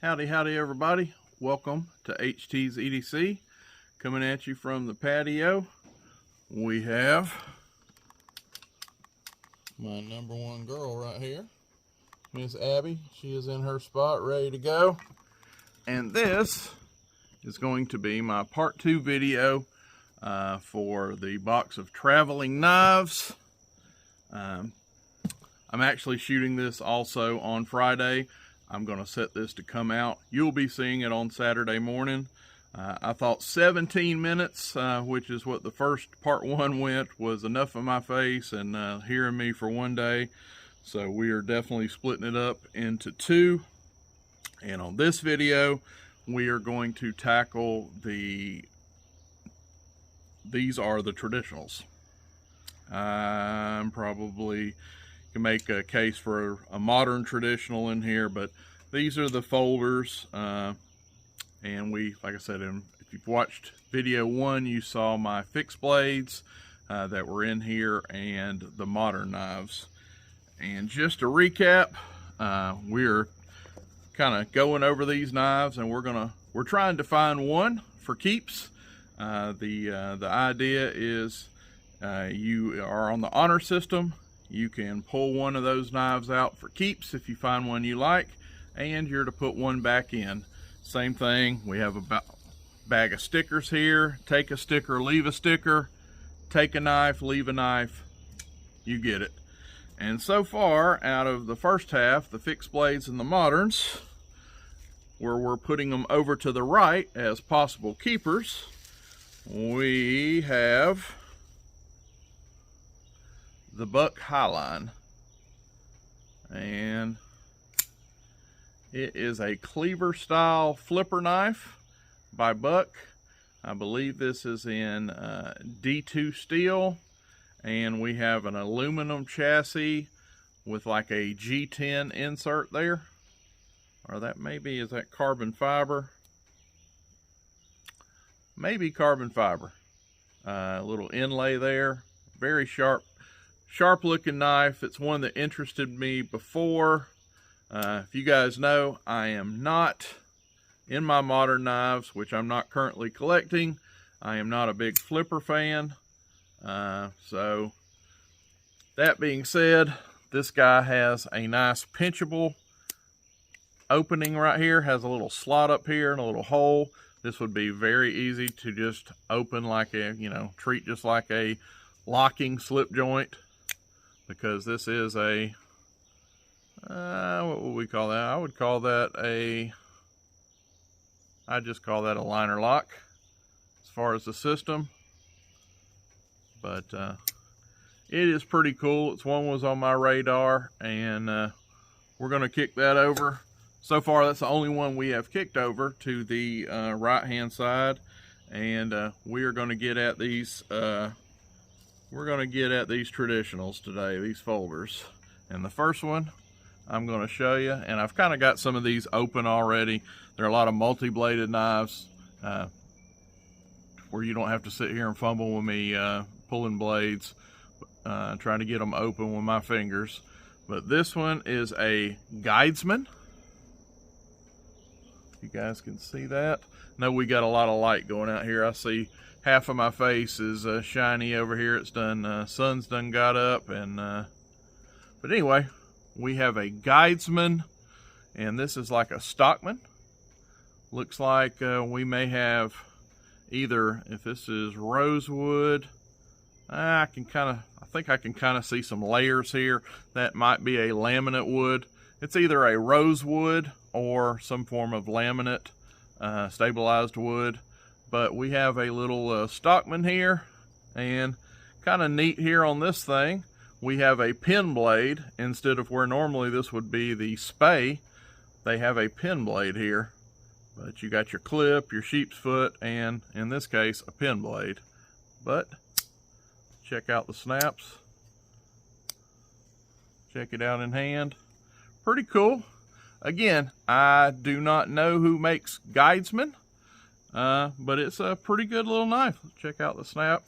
Howdy, howdy everybody. Welcome to HT's EDC. Coming at you from the patio. We have my number one girl right here, Miss Abby. She is in her spot, ready to go. And this is going to be my part 2 video for the box of traveling knives. I'm actually shooting this also on Friday. I'm going to set this to come out. You'll be seeing it on Saturday morning. I thought 17 minutes, which is what the first part 1 went, was enough of my face and hearing me for one day. So we are definitely splitting it up into 2. And on this video, we are going to tackle these are the traditionals. I'm probably can make a case for a modern traditional in here, but these are the folders. And we, like I said, if you've watched video 1, you saw my fixed blades that were in here and the modern knives. And just to recap, we're kind of going over these knives, and we're trying to find one for keeps. The idea is you are on the honor system. You can pull one of those knives out for keeps if you find one you like, and you're to put one back in. Same thing, we have a bag of stickers here. Take a sticker, leave a sticker. Take a knife, leave a knife. You get it. And so far, out of the first half, the fixed blades and the moderns, where we're putting them over to the right as possible keepers, we have the Buck Highline, and it is a cleaver style flipper knife by Buck. I believe this is in D2 steel, and we have an aluminum chassis with like a G10 insert there, or that maybe is that carbon fiber, maybe carbon fiber. A little inlay there, very sharp looking knife. It's one that interested me before. If you guys know, I am not, in my modern knives, which I'm not currently collecting, I am not a big flipper fan. So that being said, this guy has a nice pinchable opening right here, has a little slot up here and a little hole. This would be very easy to just open like a, treat just like a locking slip joint, because this is a, what would we call that? I just call that a liner lock as far as the system. But it is pretty cool. It's one was on my radar, and we're going to kick that over. So far, that's the only one we have kicked over to the right hand side, and we are going to get at these. We're going to get at these traditionals today, these folders. And the first one I'm going to show you, and I've kind of got some of these open already. There are a lot of multi-bladed knives where you don't have to sit here and fumble with me pulling blades, trying to get them open with my fingers. But this one is a Guidesman. You guys can see that. No, we got a lot of light going out here. I see half of my face is shiny over here. It's done, sun's done got up, and but anyway, we have a Guidesman, and this is like a Stockman. Looks like we may have either, if this is rosewood, I think I can kind of see some layers here. That might be a laminate wood. It's either a rosewood or some form of laminate stabilized wood. But we have a little Stockman here, and kind of neat here on this thing, we have a pin blade instead of where normally this would be the spay. They have a pin blade here, but you got your clip, your sheep's foot, and in this case a pin blade. But check out the snaps, check it out in hand. Pretty cool. Again, I do not know who makes Guidesman, but it's a pretty good little knife. Check out the snap.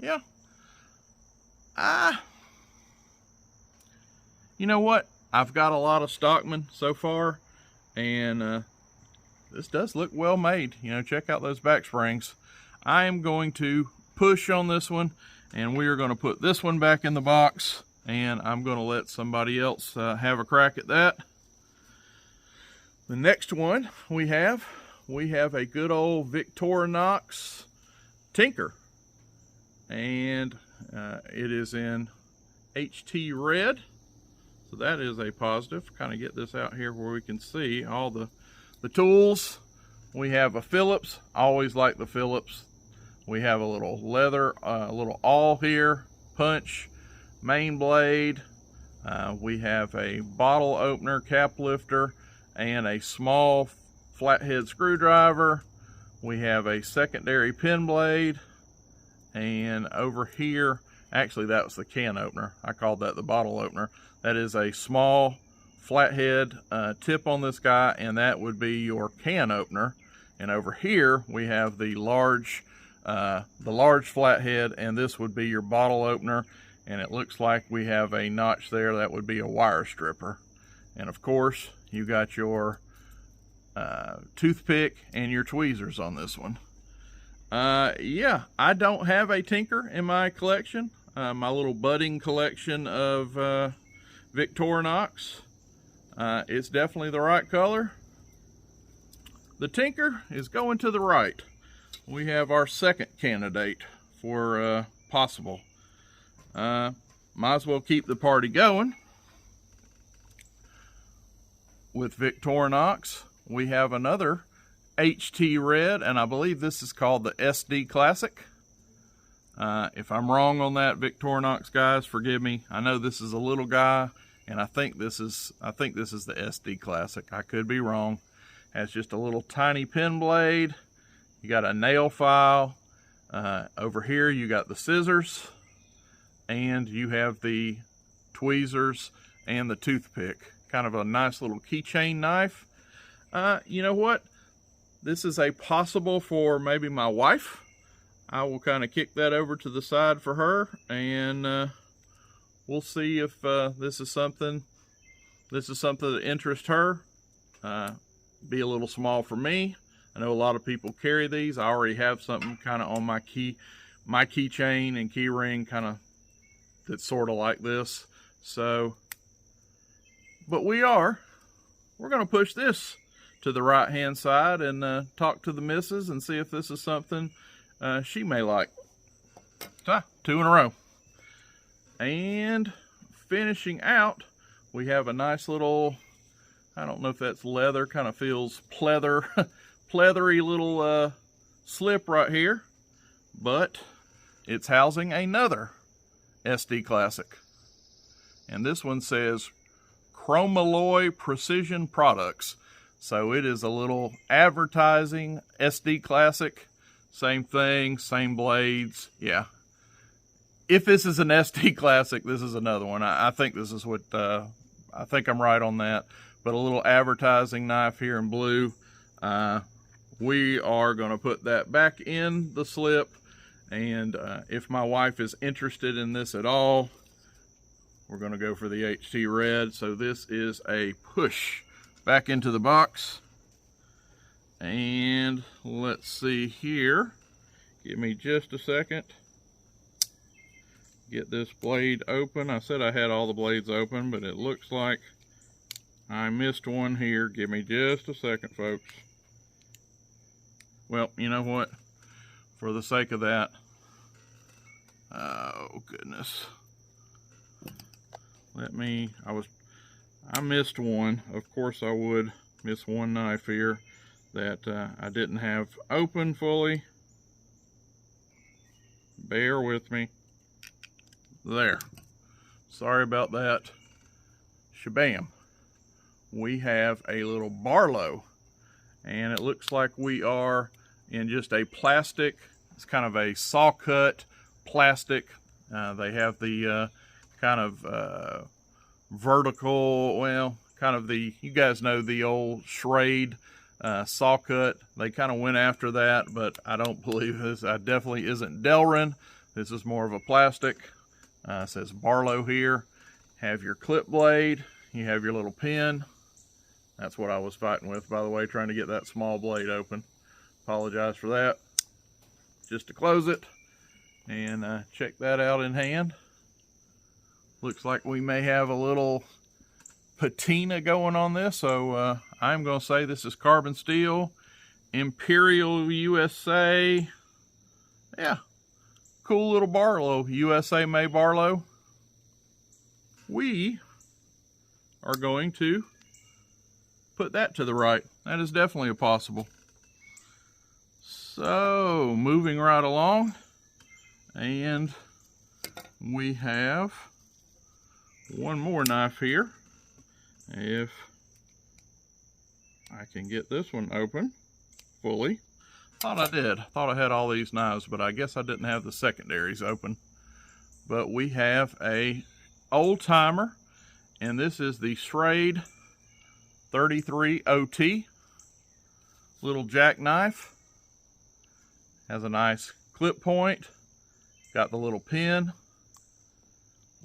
Yeah. You know what? I've got a lot of Stockman so far, And this does look well made. You know, check out those back springs. I am going to push on this one, and we are going to put this one back in the box, and I'm going to let somebody else have a crack at that. The next one we have a good old Victorinox Tinker, and it is in HT red, so that is a positive. Kind of get this out here where we can see all the tools. We have a Phillips. I always like the Phillips. We have a little leather, a little awl here, punch, main blade. We have a bottle opener, cap lifter, and a small flathead screwdriver. We have a secondary pin blade, and over here, actually that was the can opener. I called that the bottle opener. That is a small flathead tip on this guy, and that would be your can opener. And over here we have the large flathead, and this would be your bottle opener. And it looks like we have a notch there. That would be a wire stripper. And of course, you got your toothpick and your tweezers on this one. Yeah, I don't have a Tinker in my collection. My little budding collection of Victorinox. It's definitely the right color. The Tinker is going to the right. We have our second candidate for possible. Might as well keep the party going. With Victorinox, we have another HT red, and I believe this is called the SD Classic. If I'm wrong on that, Victorinox guys, forgive me. I know this is a little guy, and I think this is the SD Classic. I could be wrong. Has just a little tiny pen blade. You got a nail file. Over here you got the scissors, and you have the tweezers and the toothpick. Kind of a nice little keychain knife. You know what? This is a possible for maybe my wife. I will kind of kick that over to the side for her, and we'll see if this is something that interests her. Be a little small for me. I know a lot of people carry these. I already have something kind of on my keychain and key ring, kind of that's sort of like this. So, but we're going to push this to the right hand side and talk to the missus and see if this is something she may like. Two in a row. And finishing out, we have a nice little, I don't know if that's leather, kind of feels pleathery little slip right here, but it's housing another SD Classic. And this one says Chromalloy Precision Products. So it is a little advertising SD Classic. Same thing, same blades. Yeah. If this is an SD Classic, this is another one. I think this is what, I think I'm right on that. But a little advertising knife here in blue. We are going to put that back in the slip. And if my wife is interested in this at all, we're going to go for the HT red. So this is a push back into the box. And let's see here. Give me just a second. Get this blade open. I said I had all the blades open, but it looks like I missed one here. Give me just a second, folks. Well, you know what? For the sake of that, oh goodness. I missed one. Of course I would miss one knife here that I didn't have open fully. Bear with me. There. Sorry about that. Shabam. We have a little Barlow, and it looks like we are in just a plastic. It's kind of a saw cut plastic. They have the kind of vertical, well, kind of the, you guys know the old Schrade saw cut. They kind of went after that, but I don't believe this. I definitely isn't Delrin. This is more of a plastic. It says Barlow here. Have your clip blade. You have your little pin. That's what I was fighting with, by the way, trying to get that small blade open. Apologize for that. Just to close it and check that out in hand. Looks like we may have a little patina going on this, so I'm going to say this is carbon steel, Imperial USA. Yeah, cool little Barlow, USA made Barlow. We are going to put that to the right. That is definitely a possible. So, moving right along, and we have one more knife here. If I can get this one open fully. Thought I did. Thought I had all these knives, but I guess I didn't have the secondaries open. But we have a old timer, and this is the Schrade 33 OT. Little jackknife. Has a nice clip point. Got the little pin.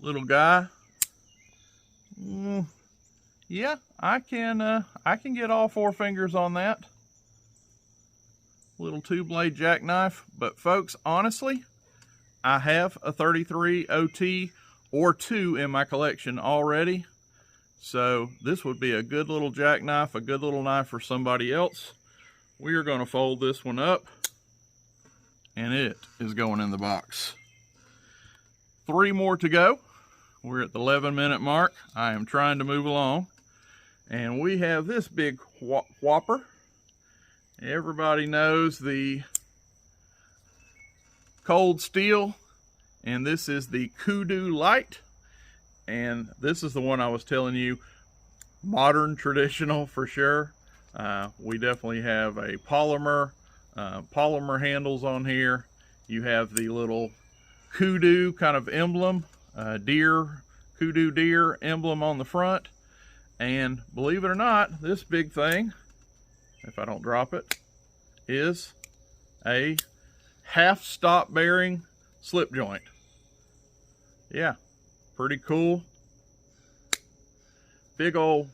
Little guy. Yeah, I can get all 4 fingers on that. Little 2-blade jackknife. But folks, honestly, I have a 33 OT or 2 in my collection already. So this would be a good little jackknife, a good little knife for somebody else. We are going to fold this one up, and it is going in the box. 3 more to go. We're at the 11-minute mark. I am trying to move along. And we have this big whopper. Everybody knows the cold steel, and this is the Kudu Light. And this is the one I was telling you, modern traditional for sure. We definitely have a polymer handles on here. You have the little kudu kind of emblem, kudu deer emblem on the front. And believe it or not, this big thing, if I don't drop it, is a half stop bearing slip joint. Yeah, pretty cool. Big old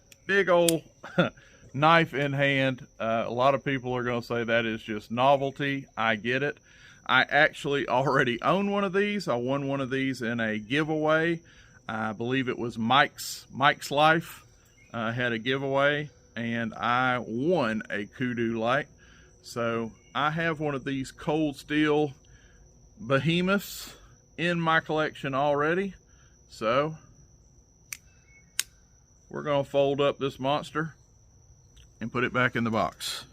knife in hand. A lot of people are going to say that is just novelty. I get it. I actually already own one of these. I won one of these in a giveaway. I believe it was Mike's Life. Had a giveaway, and I won a Kudu Light. So I have one of these cold steel behemoths in my collection already. So we're going to fold up this monster and put it back in the box.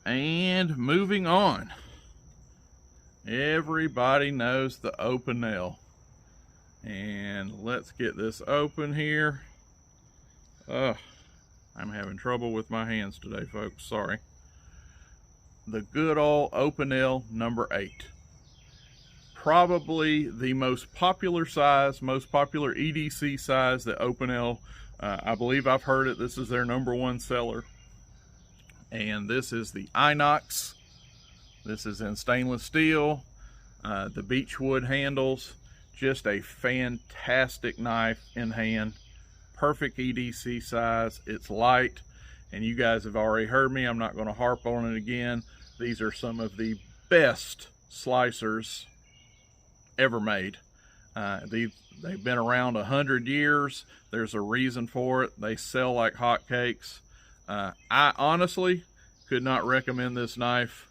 And moving on, everybody knows the Opinel. And let's get this open here. I'm having trouble with my hands today, folks. Sorry. The good old Opinel number 8. Probably the most popular size, most popular EDC size that Opinel, I believe I've heard it, this is their #1 seller. And this is the Inox. This is in stainless steel. The beechwood handles. Just a fantastic knife in hand. Perfect EDC size. It's light, and you guys have already heard me. I'm not going to harp on it again. These are some of the best slicers ever made. They've been around 100 years. There's a reason for it. They sell like hotcakes. I honestly could not recommend this knife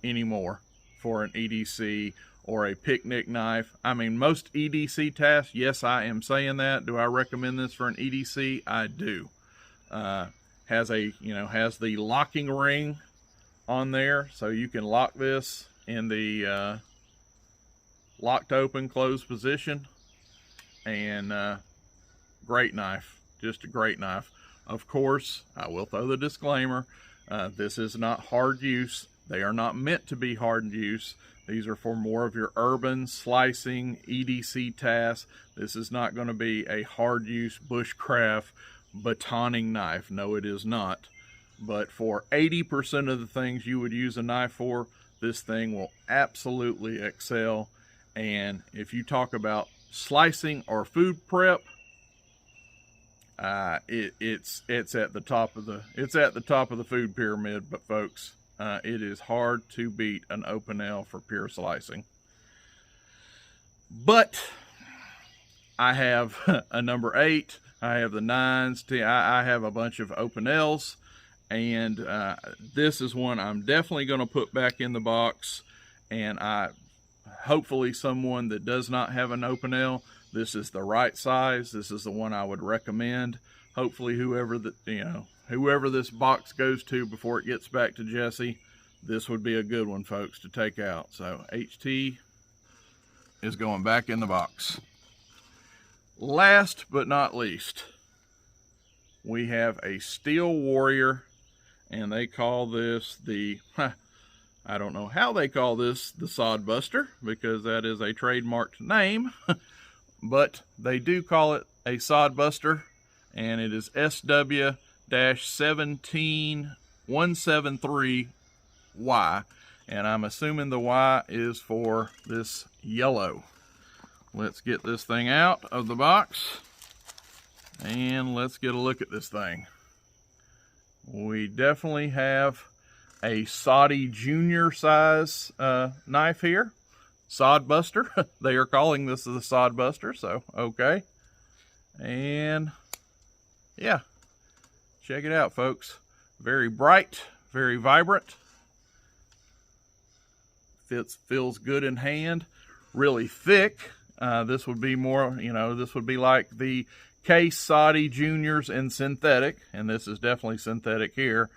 anymore for an EDC or a picnic knife. I mean, most EDC tasks, yes, I am saying that. Do I recommend this for an EDC? I do. Has the locking ring on there, so you can lock this in the locked open, closed position. And great knife, just a great knife. Of course, I will throw the disclaimer, this is not hard use. They are not meant to be hard use. These are for more of your urban slicing EDC tasks. This is not going to be a hard use bushcraft batoning knife. No, it is not. But for 80% of the things you would use a knife for, this thing will absolutely excel. And if you talk about slicing or food prep, it's at the top of the food pyramid. But folks, it is hard to beat an open L for pure slicing. But I have a number 8. I have the 9s. I have a bunch of open L's, and this is one I'm definitely going to put back in the box. And hopefully someone that does not have an open L, this is the right size. This is the one I would recommend. Hopefully whoever this box goes to before it gets back to Jesse, this would be a good one, folks, to take out. So HT is going back in the box. Last but not least, we have a Steel Warrior, and they call this the, I don't know how they call this the Sod Buster, because that is a trademarked name, but they do call it a Sod Buster, and it is SW-17173Y, and I'm assuming the Y is for this yellow. Let's get this thing out of the box, and let's get a look at this thing. We definitely have a Soddy Junior size knife here. Sod Buster. They are calling this the Sod Buster, so okay. And yeah, check it out, folks. Very bright, very vibrant. Feels good in hand. Really thick. This would be more, this would be like the Case Soddy Juniors in synthetic, and this is definitely synthetic here.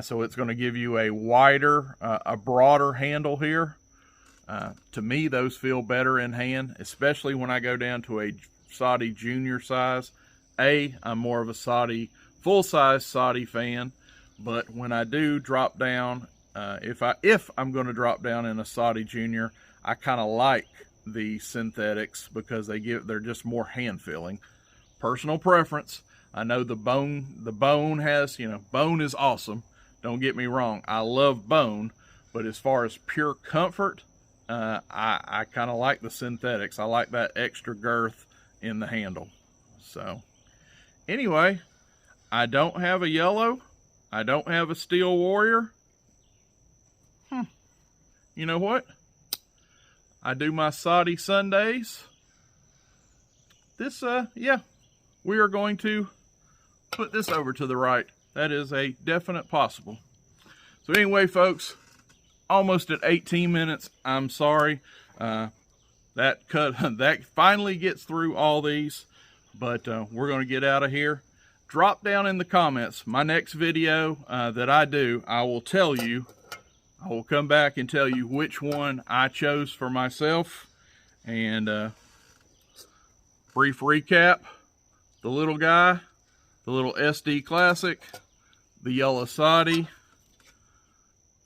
So it's going to give you a wider, a broader handle here. To me, those feel better in hand, especially when I go down to a Soddy Junior size. I'm more of a Soddy, full-size Soddy fan, but when I do drop down, if I'm going to drop down in a Soddy Junior, I kind of like the synthetics because they're just more hand-feeling. Personal preference. I know the bone has, bone is awesome. Don't get me wrong. I love bone, but as far as pure comfort, I kind of like the synthetics. I like that extra girth in the handle. So anyway, I don't have a yellow. I don't have a Steel Warrior. You know what? I do my Soddy Sundays. This, yeah, we are going to put this over to the right. That is a definite possible. So anyway, folks, almost at 18 minutes. I'm sorry. That finally gets through all these, but we're going to get out of here. Drop down in the comments. My next video that I do, I will tell you. I will come back and tell you which one I chose for myself. And brief recap: the little guy, the little SD Classic, the yellow Soddy,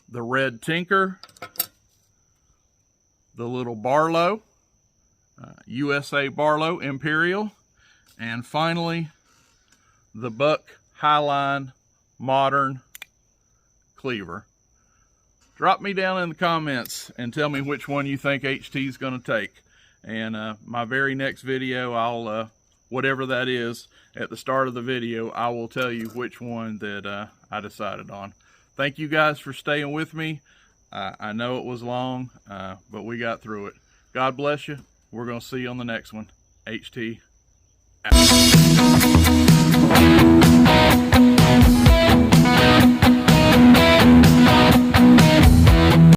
the red Tinker, the little Barlow, USA Barlow Imperial, and finally the Buck Highline Modern Cleaver. Drop me down in the comments and tell me which one you think HT is going to take. And my very next video, I'll, whatever that is, at the start of the video, I will tell you which one that I decided on. Thank you guys for staying with me. I know it was long, but we got through it. God bless you. We're going to see you on the next one. HT out.